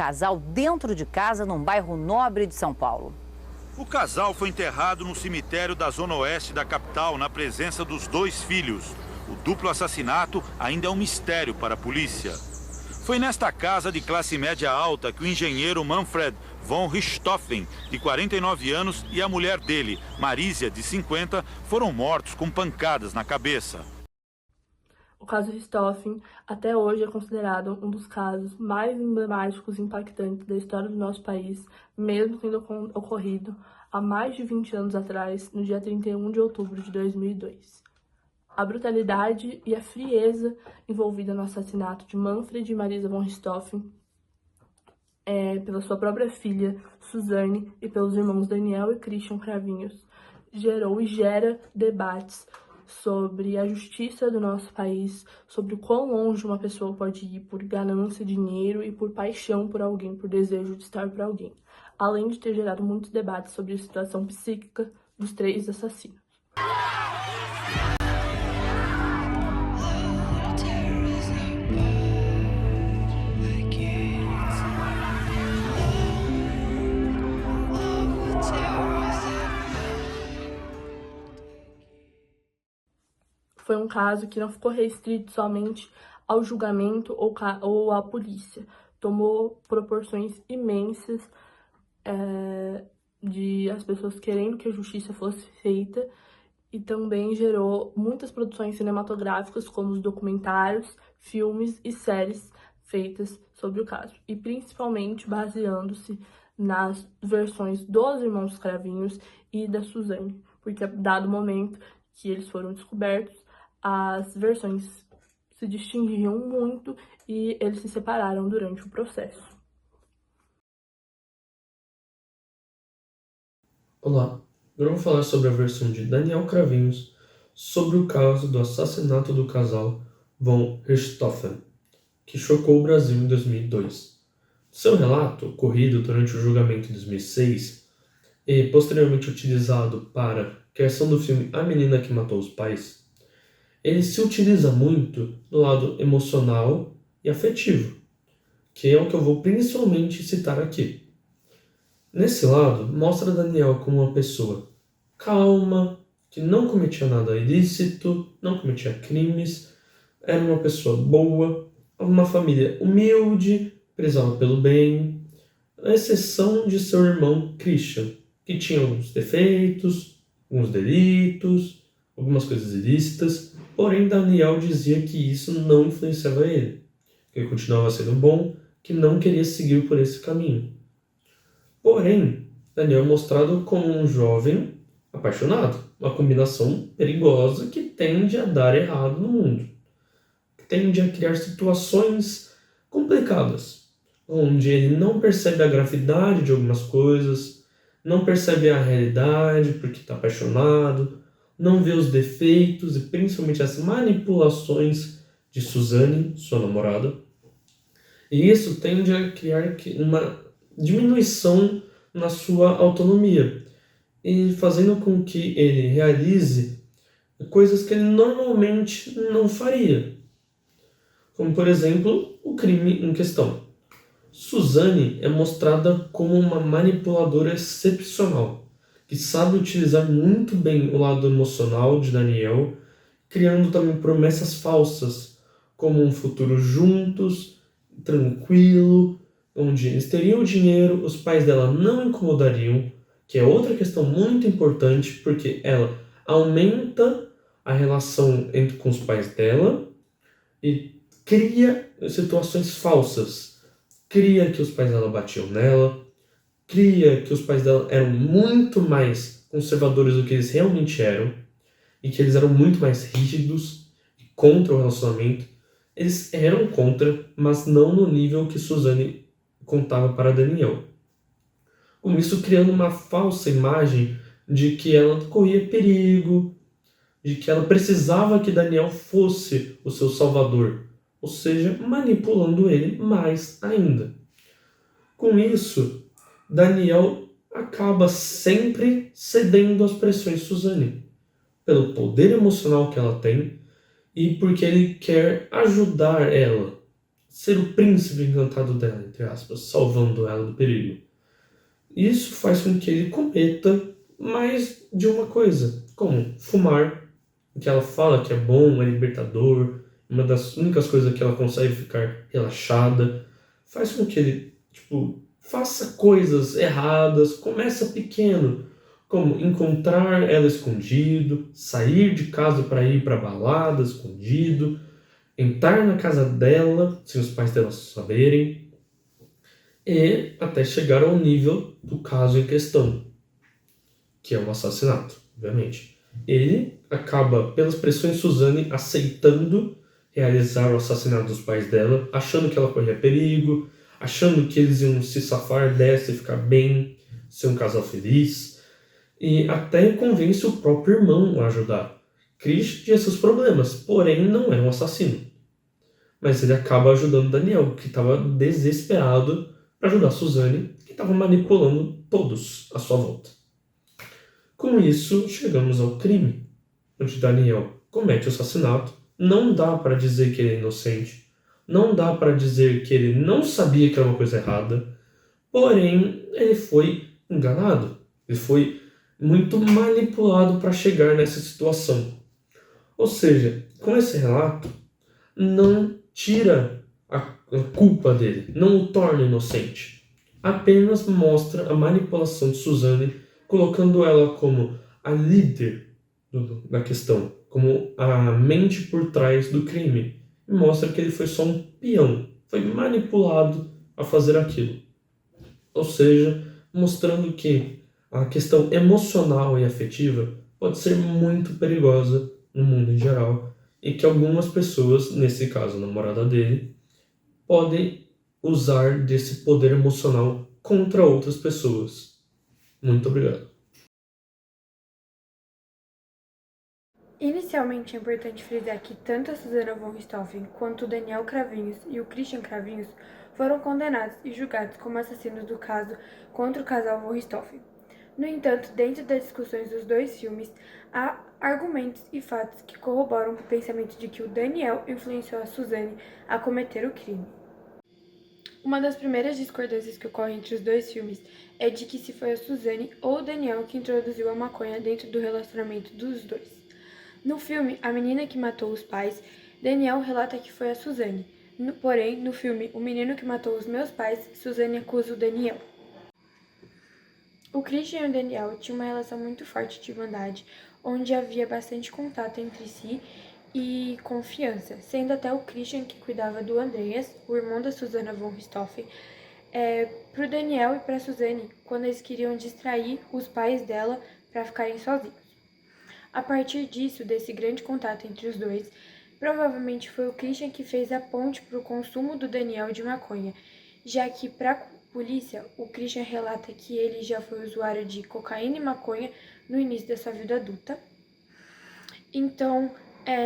casal dentro de casa num bairro nobre de São Paulo. O casal foi enterrado no cemitério da zona oeste da capital, na presença dos 2 filhos. O duplo assassinato ainda é um mistério para a polícia. Foi nesta casa de classe média alta que o engenheiro Manfred von Richthofen, de 49 anos, e a mulher dele, Marisia, de 50, foram mortos com pancadas na cabeça. O caso Richthofen até hoje é considerado um dos casos mais emblemáticos e impactantes da história do nosso país, mesmo tendo ocorrido há mais de 20 anos atrás, no dia 31 de outubro de 2002. A brutalidade e a frieza envolvida no assassinato de Manfred e Marisia von Richthofen, pela sua própria filha, Suzane, e pelos irmãos Daniel e Christian Cravinhos, gerou e gera debates sobre a justiça do nosso país, sobre o quão longe uma pessoa pode ir por ganância, dinheiro e por paixão por alguém, por desejo de estar por alguém, além de ter gerado muitos debates sobre a situação psíquica dos 3 assassinos. Foi um caso que não ficou restrito somente ao julgamento ou à polícia. Tomou proporções imensas de as pessoas querendo que a justiça fosse feita e também gerou muitas produções cinematográficas, como os documentários, filmes e séries feitas sobre o caso. E principalmente baseando-se nas versões dos irmãos Cravinhos e da Suzane, porque dado o momento que eles foram descobertos, as versões se distinguiam muito e eles se separaram durante o processo. Olá, agora eu vou falar sobre a versão de Daniel Cravinhos sobre o caso do assassinato do casal von Richthofen, que chocou o Brasil em 2002. Seu relato, ocorrido durante o julgamento em 2006 e posteriormente utilizado para a criação do filme A Menina que Matou os Pais, ele se utiliza muito do lado emocional e afetivo, que é o que eu vou principalmente citar aqui. Nesse lado, mostra Daniel como uma pessoa calma, que não cometia nada ilícito, não cometia crimes, era uma pessoa boa, uma família humilde, prezava pelo bem, à exceção de seu irmão Christian, que tinha alguns defeitos, alguns delitos, algumas coisas ilícitas, porém Daniel dizia que isso não influenciava ele, que ele continuava sendo bom, que não queria seguir por esse caminho. Porém, Daniel é mostrado como um jovem apaixonado, uma combinação perigosa que tende a dar errado no mundo, que tende a criar situações complicadas, onde ele não percebe a gravidade de algumas coisas, não percebe a realidade porque está apaixonado, não vê os defeitos e principalmente as manipulações de Suzane, sua namorada. E isso tende a criar uma diminuição na sua autonomia e fazendo com que ele realize coisas que ele normalmente não faria. Como, por exemplo, o crime em questão. Suzane é mostrada como uma manipuladora excepcional, que sabe utilizar muito bem o lado emocional de Daniel, criando também promessas falsas, como um futuro juntos, tranquilo, onde eles teriam dinheiro, os pais dela não incomodariam, que é outra questão muito importante, porque ela aumenta a relação com os pais dela e cria situações falsas. Cria que os pais dela batiam nela, cria que os pais dela eram muito mais conservadores do que eles realmente eram e que eles eram muito mais rígidos contra o relacionamento. Eles eram contra, mas não no nível que Suzane contava para Daniel. Com isso, criando uma falsa imagem de que ela corria perigo, de que ela precisava que Daniel fosse o seu salvador, ou seja, manipulando ele mais ainda. Com isso, Daniel acaba sempre cedendo às pressões de Suzane, pelo poder emocional que ela tem e porque ele quer ajudar ela, ser o príncipe encantado dela, entre aspas, salvando ela do perigo. Isso faz com que ele cometa mais de uma coisa, como fumar, que ela fala que é bom, é libertador, uma das únicas coisas que ela consegue ficar relaxada, faz com que ele, faça coisas erradas, começa pequeno, como encontrar ela escondido, sair de casa para ir para balada escondido, entrar na casa dela, sem os pais dela saberem, e até chegar ao nível do caso em questão, que é o assassinato, obviamente. Ele acaba, pelas pressões de Suzane, aceitando realizar o assassinato dos pais dela, achando que ela corria perigo, achando que eles iam se safar dessa e ficar bem, ser um casal feliz, e até convence o próprio irmão a ajudar. Chris tinha seus problemas, porém não era um assassino. Mas ele acaba ajudando Daniel, que estava desesperado para ajudar Suzane, que estava manipulando todos à sua volta. Com isso, chegamos ao crime, onde Daniel comete o assassinato. Não dá para dizer que ele é inocente, não dá para dizer que ele não sabia que era uma coisa errada, porém, ele foi enganado, ele foi muito manipulado para chegar nessa situação. Ou seja, com esse relato, não tira a culpa dele, não o torna inocente, apenas mostra a manipulação de Suzane, colocando ela como a líder da questão, como a mente por trás do crime, e mostra que ele foi só um peão, foi manipulado a fazer aquilo. Ou seja, mostrando que a questão emocional e afetiva pode ser muito perigosa no mundo em geral, e que algumas pessoas, nesse caso a namorada dele, podem usar desse poder emocional contra outras pessoas. Muito obrigado. Inicialmente é importante frisar que tanto a Susana von Richthofen quanto o Daniel Cravinhos e o Christian Cravinhos foram condenados e julgados como assassinos do caso contra o casal von Richthofen. No entanto, dentro das discussões dos dois filmes, há argumentos e fatos que corroboram o pensamento de que o Daniel influenciou a Suzane a cometer o crime. Uma das primeiras discordâncias que ocorre entre os dois filmes é de que se foi a Suzane ou o Daniel que introduziu a maconha dentro do relacionamento dos dois. No filme A Menina que Matou os Pais, Daniel relata que foi a Suzane. Porém, no filme O Menino que Matou os Meus Pais, Suzane acusa o Daniel. O Christian e o Daniel tinham uma relação muito forte de irmandade, onde havia bastante contato entre si e confiança, sendo até o Christian que cuidava do Andreas, o irmão da Susana von Richthofen, para o Daniel e para a Suzane, quando eles queriam distrair os pais dela para ficarem sozinhos. A partir disso, desse grande contato entre os dois, provavelmente foi o Christian que fez a ponte para o consumo do Daniel de maconha, já que, para a polícia, o Christian relata que ele já foi usuário de cocaína e maconha no início da sua vida adulta. Então,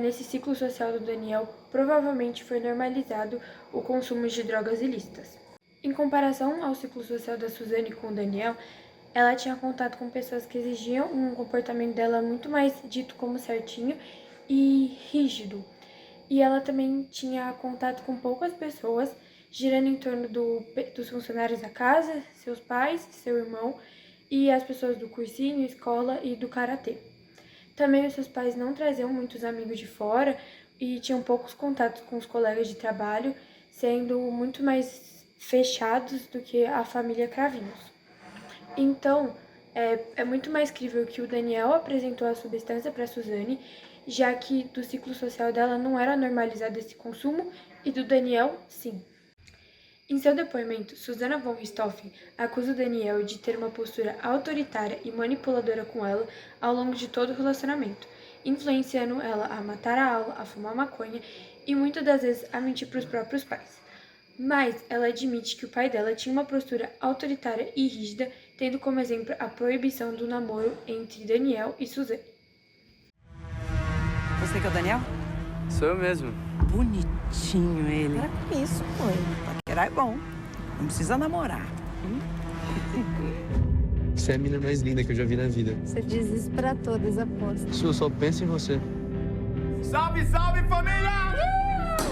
nesse ciclo social do Daniel, provavelmente foi normalizado o consumo de drogas ilícitas. Em comparação ao ciclo social da Suzane com o Daniel, ela tinha contato com pessoas que exigiam um comportamento dela muito mais dito como certinho e rígido. E ela também tinha contato com poucas pessoas, girando em torno dos funcionários da casa, seus pais, seu irmão e as pessoas do cursinho, escola e do karatê. Também os seus pais não traziam muitos amigos de fora e tinham poucos contatos com os colegas de trabalho, sendo muito mais fechados do que a família Cravinhos. Então, é muito mais crível que o Daniel apresentou a substância para Suzane, já que do ciclo social dela não era normalizado esse consumo, e do Daniel, sim. Em seu depoimento, Susana von Richthofen acusa o Daniel de ter uma postura autoritária e manipuladora com ela ao longo de todo o relacionamento, influenciando ela a matar a aula, a fumar maconha e muitas das vezes a mentir para os próprios pais. Mas ela admite que o pai dela tinha uma postura autoritária e rígida, tendo como exemplo a proibição do namoro entre Daniel e Suzane. Você que é o Daniel? Sou eu mesmo. Bonitinho ele. Para com isso, mãe. Paquerar é bom. Não precisa namorar. Você é a menina mais linda que eu já vi na vida. Você diz isso pra todas, aposto. Eu só penso em você. Salve, salve, família!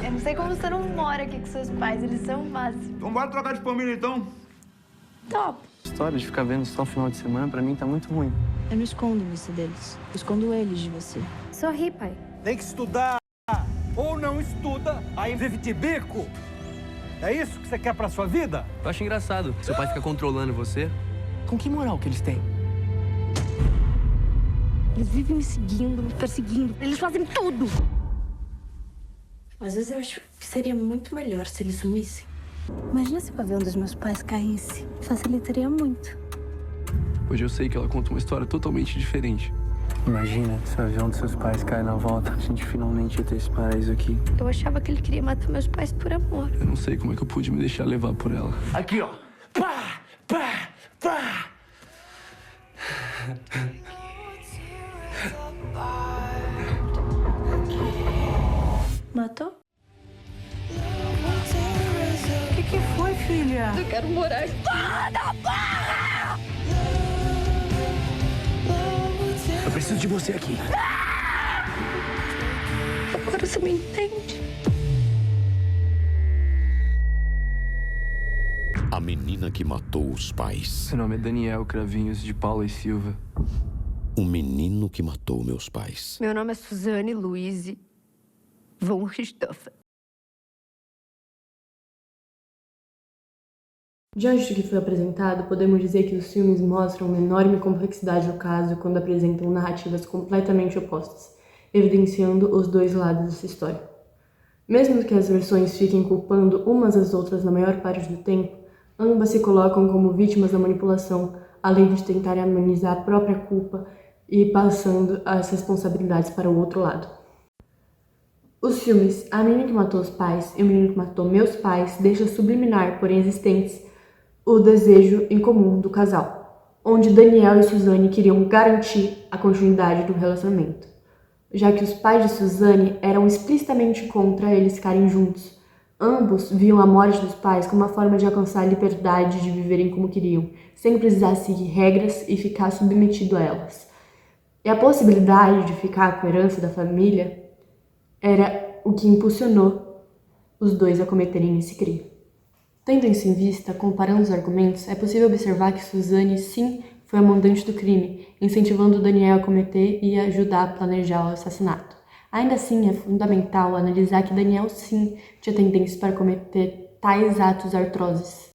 Eu não sei como você não mora aqui com seus pais, eles são o máximo. Então bora trocar de família, então. Top. A história de ficar vendo só final de semana, pra mim, tá muito ruim. Eu não escondo você deles. Eu escondo eles de você. Sorri, pai. Tem que estudar ou não estuda, aí vive de bico. É isso que você quer pra sua vida? Eu acho engraçado. Seu pai fica controlando você. Com que moral que eles têm? Eles vivem me seguindo, me perseguindo. Eles fazem tudo. Às vezes eu acho que seria muito melhor se eles sumissem. Imagina se o avião dos meus pais caísse. Facilitaria muito. Hoje eu sei que ela conta uma história totalmente diferente. Imagina se o avião dos seus pais cai na volta. A gente finalmente ia ter esse paraíso aqui. Eu achava que ele queria matar meus pais por amor. Eu não sei como é que eu pude me deixar levar por ela. Aqui, ó. Pá, pá, pá. Matou? O que foi, filha? Eu quero morar. Eu preciso de você aqui. Agora você me entende. A menina que matou os pais. Seu nome é Daniel Cravinhos de Paula e Silva. O menino que matou meus pais. Meu nome é Suzane Luise von Richthofen. Diante do que foi apresentado, podemos dizer que os filmes mostram uma enorme complexidade do caso quando apresentam narrativas completamente opostas, evidenciando os dois lados dessa história. Mesmo que as versões fiquem culpando umas às outras na maior parte do tempo, ambas se colocam como vítimas da manipulação, além de tentarem amenizar a própria culpa e passando as responsabilidades para o outro lado. Os filmes A Menina que Matou os Pais e O Menino que Matou Meus Pais deixam subliminar, porém existentes, o desejo em comum do casal, onde Daniel e Suzane queriam garantir a continuidade do relacionamento, já que os pais de Suzane eram explicitamente contra eles ficarem juntos. Ambos viam a morte dos pais como uma forma de alcançar a liberdade de viverem como queriam, sem precisar seguir regras e ficar submetido a elas. E a possibilidade de ficar com a herança da família era o que impulsionou os dois a cometerem esse crime. Tendo isso em vista, comparando os argumentos, é possível observar que Suzane, sim, foi a mandante do crime, incentivando Daniel a cometer e ajudar a planejar o assassinato. Ainda assim, é fundamental analisar que Daniel, sim, tinha tendência para cometer tais atos atroozes.